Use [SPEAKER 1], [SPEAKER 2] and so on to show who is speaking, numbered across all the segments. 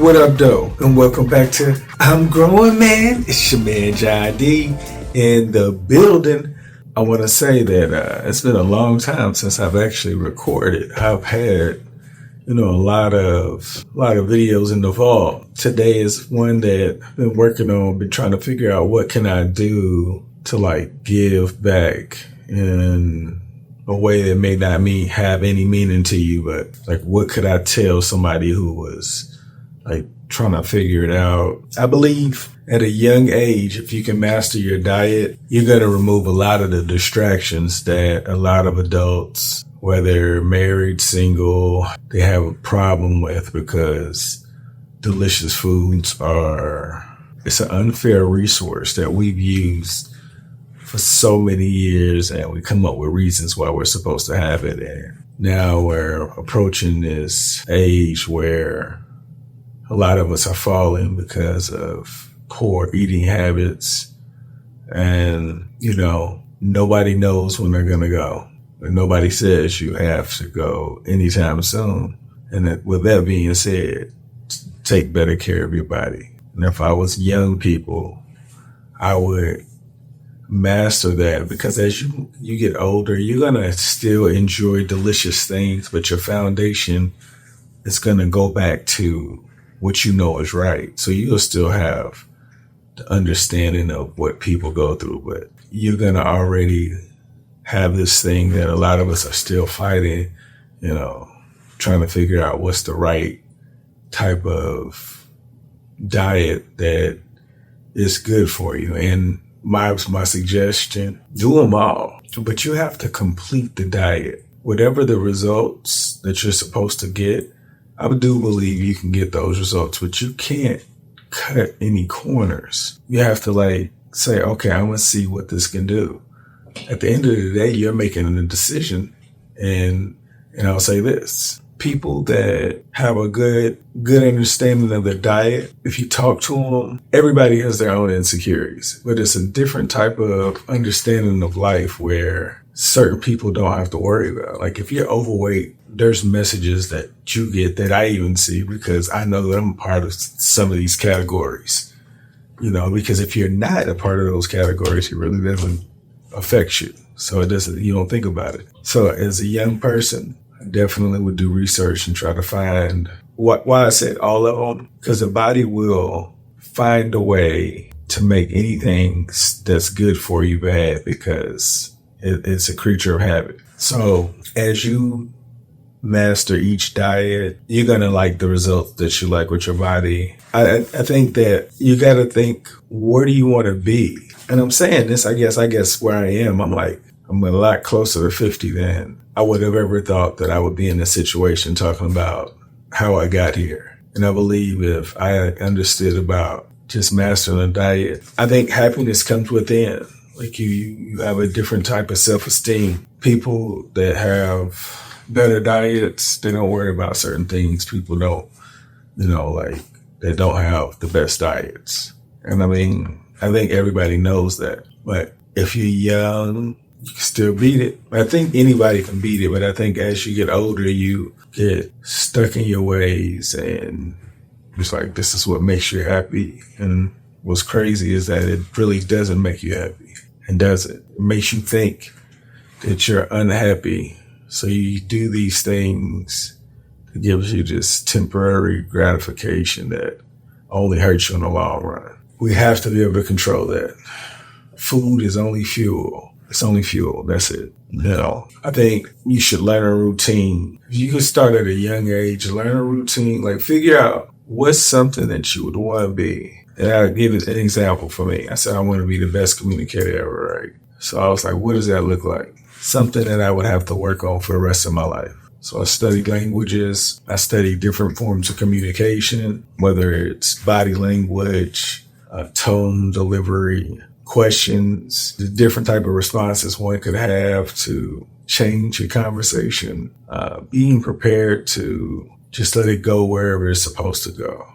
[SPEAKER 1] What up, though? And welcome back to I'm growNman. It's your man, John D. in the building. I want to say that it's been a long time since I've actually recorded. I've had, a lot of videos in the vault. Today is one that I've been working on, been trying to figure out what can I do to give back in a way that may not have any meaning to you, but what could I tell somebody who was trying to figure it out. I believe at a young age, if you can master your diet, you're going to remove a lot of the distractions that a lot of adults, whether married, single, they have a problem with, because delicious foods it's an unfair resource that we've used for so many years, and we come up with reasons why we're supposed to have it. And now we're approaching this age where a lot of us are falling because of poor eating habits, and, nobody knows when they're going to go. And nobody says you have to go anytime soon. And with that being said, take better care of your body. And if I was young people, I would master that, because as you get older, you're going to still enjoy delicious things, but your foundation is going to go back to what you know is right. So you'll still have the understanding of what people go through, but you're going to already have this thing that a lot of us are still fighting, trying to figure out what's the right type of diet that is good for you. And my suggestion, do them all, but you have to complete the diet. Whatever the results that you're supposed to get, I do believe you can get those results, but you can't cut any corners. You have to say, okay, I'm going to see what this can do. At the end of the day, you're making a decision. And I'll say this, people that have a good understanding of their diet, if you talk to them, everybody has their own insecurities, but it's a different type of understanding of life where certain people don't have to worry about. If you're overweight, there's messages that you get that I even see, because I know that I'm a part of some of these categories, because if you're not a part of those categories, it really doesn't affect you. So you don't think about it. So as a young person, I definitely would do research and try to find why I said all of them, because the body will find a way to make anything that's good for you bad, because it's a creature of habit. So as you master each diet, you're going to like the results that you like with your body. I think that you got to think, where do you want to be? And I'm saying this, I guess where I am, I'm a lot closer to 50 than I would have ever thought that I would be in this situation talking about how I got here. And I believe if I understood about just mastering a diet, I think happiness comes within. You have a different type of self-esteem. People that have better diets, they don't worry about certain things. People don't, they don't have the best diets. And I think everybody knows that. But if you're young, you can still beat it. I think anybody can beat it, but I think as you get older, you get stuck in your ways, and it's this is what makes you happy. And what's crazy is that it really doesn't make you happy. And does it? It makes you think that you're unhappy. So you do these things that gives you this temporary gratification that only hurts you in the long run. We have to be able to control that. Food is only fuel. It's only fuel. That's it. I think you should learn a routine. If you can start at a young age, learn a routine, figure out what's something that you would want to be. And I'll give an example for me. I said I want to be the best communicator ever, right? So I was what does that look like? Something that I would have to work on for the rest of my life. So I studied languages. I studied different forms of communication, whether it's body language, tone, delivery, questions, the different type of responses one could have to change a conversation, being prepared to just let it go wherever it's supposed to go.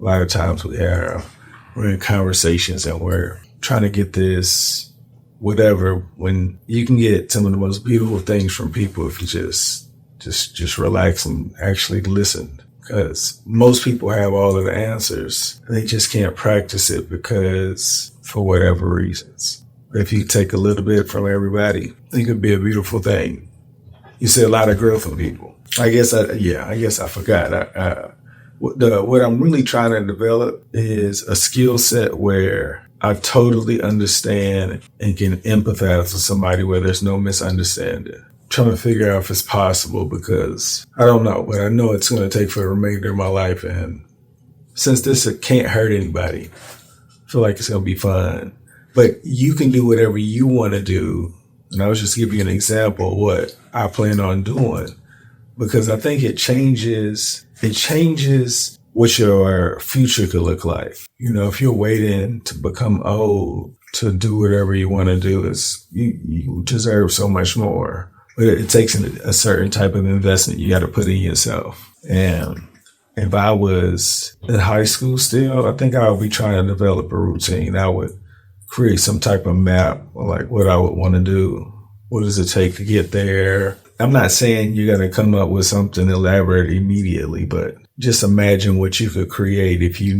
[SPEAKER 1] A lot of times we're in conversations and we're trying to get this whatever, when you can get some of the most beautiful things from people if you just relax and actually listen. because most people have all of the answers. They just can't practice it because for whatever reasons. If you take a little bit from everybody, it could be a beautiful thing. You see a lot of growth in people. I guess I forgot. What I'm really trying to develop is a skill set where I totally understand and can empathize with somebody where there's no misunderstanding. I'm trying to figure out if it's possible because I don't know, but I know it's going to take for the remainder of my life. And since this can't hurt anybody, I feel like it's going to be fun. But you can do whatever you want to do. And I was just giving you an example of what I plan on doing because I think it changes what your future could look like. You know, if you're waiting to become old to do whatever you want to do, you deserve so much more. But it takes a certain type of investment you got to put in yourself. And if I was in high school still, I think I would be trying to develop a routine. I would create some type of map, like what I would want to do. What does it take to get there? I'm not saying you're going to come up with something elaborate immediately, but just imagine what you could create if you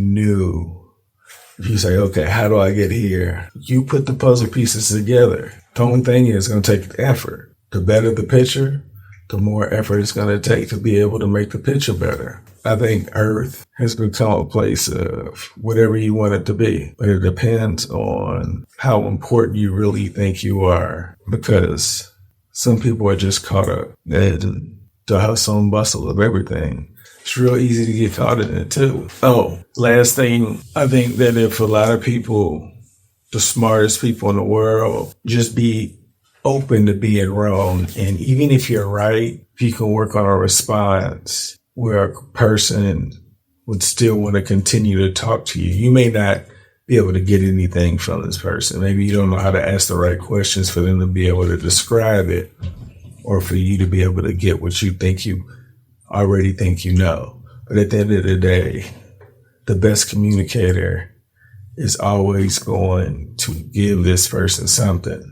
[SPEAKER 1] say, okay, how do I get here? You put the puzzle pieces together. The only thing is it's going to take effort. The better the picture, the more effort it's going to take to be able to make the picture better. I think Earth has become a place of whatever you want it to be, but it depends on how important you really think you are, because some people are just caught up in the hustle and bustle of everything. It's real easy to get caught in it too. Oh, last thing, I think that if a lot of people, the smartest people in the world, just be open to being wrong. And even if you're right, if you can work on a response where a person would still want to continue to talk to you. You may not be able to get anything from this person. Maybe you don't know how to ask the right questions for them to be able to describe it, or for you to be able to get what you think you already think you know. But at the end of the day, the best communicator is always going to give this person something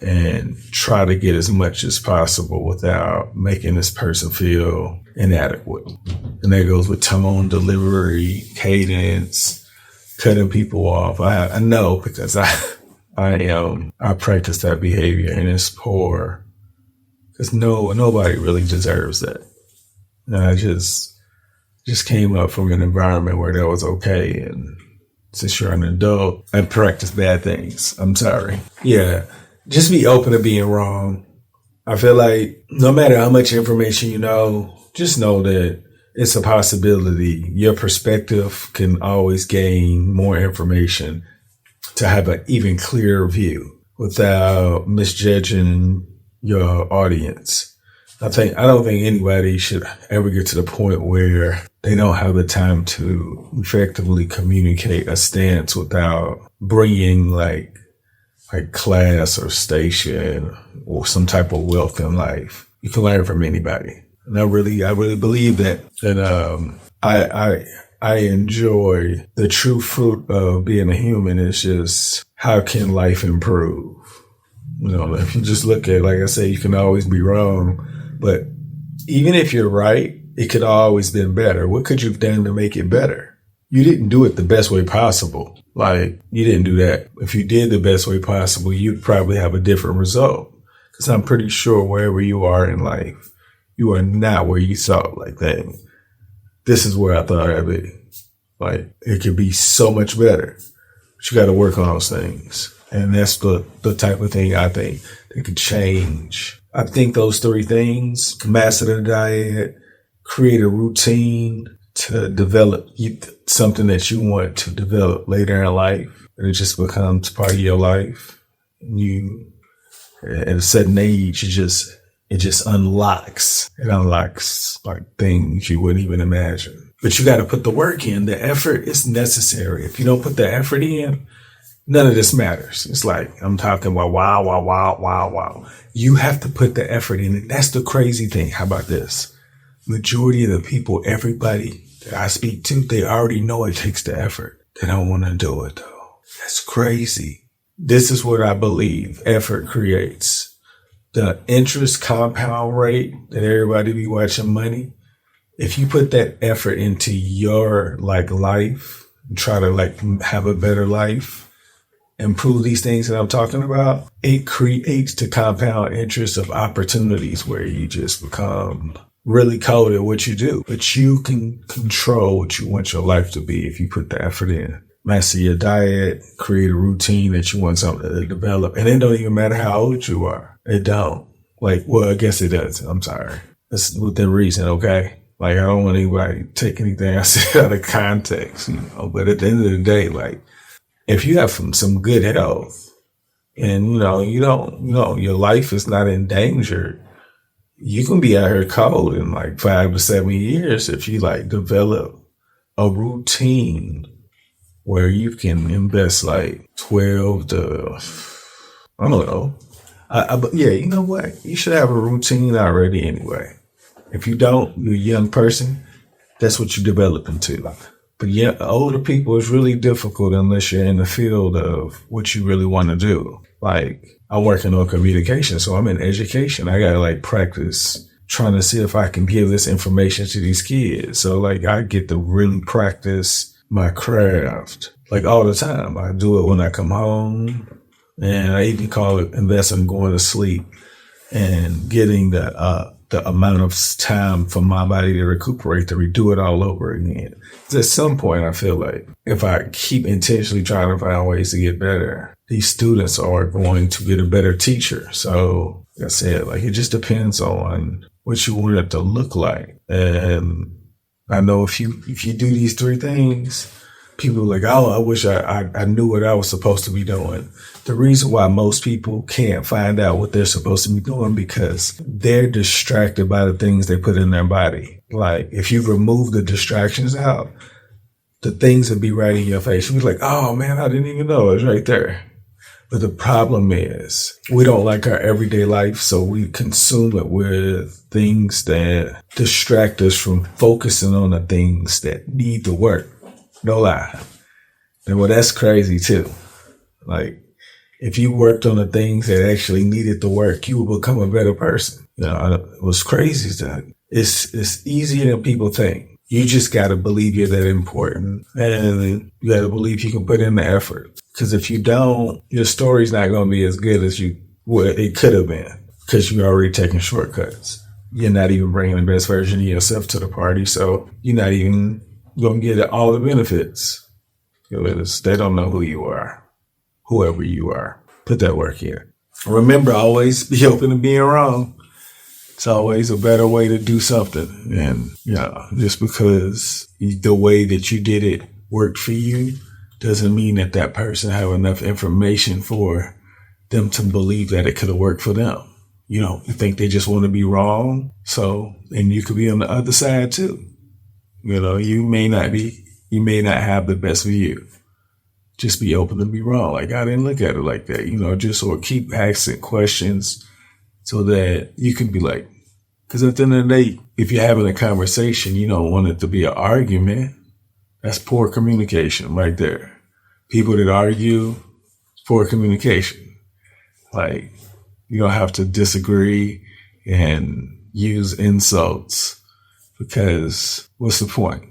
[SPEAKER 1] and try to get as much as possible without making this person feel inadequate. And that goes with tone, delivery, cadence, cutting people off. I know because I practice that behavior, and it's poor because nobody really deserves that. And I just came up from an environment where that was okay, and since you're an adult, I practice bad things. I'm sorry. Yeah. Just be open to being wrong. I feel like no matter how much information you know, just know that it's a possibility. Your perspective can always gain more information to have an even clearer view without misjudging your audience. I don't think anybody should ever get to the point where they don't have the time to effectively communicate a stance without bringing like class or station or some type of wealth in life. You can learn from anybody. And I really believe that. And I enjoy the true fruit of being a human is just how can life improve? You know, if you just look at, like I say, you can always be wrong, but even if you're right, it could always been better. What could you have done to make it better? You didn't do it the best way possible. Like, you didn't do that. If you did the best way possible, you'd probably have a different result. Because I'm pretty sure wherever you are in life, you are not where you thought, like, dang, this is where I thought I'd be. Like, it could be so much better. But you got to work on those things. And that's the type of thing I think that could change. I think those three things: master the diet, create a routine to develop something that you want to develop later in life, and it just becomes part of your life. You, at a certain age, it just unlocks. It unlocks like things you wouldn't even imagine. But you got to put the work in. The effort is necessary. If you don't put the effort in, none of this matters. It's like I'm talking about wow. You have to put the effort in. And that's the crazy thing. How about this? Majority of the people, everybody that I speak to, they already know it takes the effort. They don't want to do it though. That's crazy. This is what I believe effort creates. The interest compound rate that everybody be watching money if you put that effort into your life, try to have a better life, improve these things that I'm talking about, it creates the compound interest of opportunities where you just become really cold at what you do. But you can control what you want your life to be if you put the effort in. Master your diet, create a routine that you want something to develop. And it don't even matter how old you are. It don't. I guess it does. I'm sorry. That's within reason, okay? I don't want anybody to take anything I say out of context, But at the end of the day, if you have some good health and, your life is not endangered, you can be out here cold in 5 to 7 years if you develop a routine where you can invest 12 to, I don't know. But yeah, you know what? You should have a routine already anyway. If you don't, you're a young person, that's what you develop into. But yeah, older people, it's really difficult unless you're in the field of what you really want to do. I'm working on communication, so I'm in education. I got to practice trying to see if I can give this information to these kids. So I get to really practice my craft all the time. I do it when I come home, and I even call it investing going to sleep and getting the amount of time for my body to recuperate, to redo it all over again. At some point, I feel if I keep intentionally trying to find ways to get better, these students are going to get a better teacher. So, like I said, it just depends on what you want it to look like. And I know if you do these 3 things, people are oh, I wish I knew what I was supposed to be doing. The reason why most people can't find out what they're supposed to be doing because they're distracted by the things they put in their body. If you remove the distractions out, the things would be right in your face. You'd be oh man, I didn't even know it was right there. But the problem is we don't like our everyday life, so we consume it with things that distract us from focusing on the things that need to work. No lie. And that's crazy too. If you worked on the things that actually needed to work, you would become a better person. What's crazy is that it's easier than people think. You just got to believe you're that important, and you got to believe you can put in the effort. Because if you don't, your story's not going to be as good as it could have been, because you're already taking shortcuts. You're not even bringing the best version of yourself to the party, so you're not even going to get all the benefits. They don't know who you are, whoever you are. Put that work in. Remember, always be open to being wrong. It's always a better way to do something. And just because the way that you did it worked for you doesn't mean that person have enough information for them to believe that it could have worked for them. You think they just want to be wrong. And you could be on the other side too. You may not have the best view. Just be open to be wrong. I didn't look at it like that, just or keep asking questions so that you can be because at the end of the day, if you're having a conversation, you don't want it to be an argument. That's poor communication right there. People that argue, poor communication. You don't have to disagree and use insults because what's the point?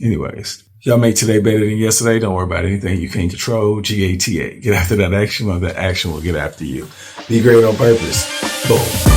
[SPEAKER 1] Anyways, y'all make today better than yesterday. Don't worry about anything you can't control. GATA. Get after that action or that action will get after you. Be great on purpose. Boom.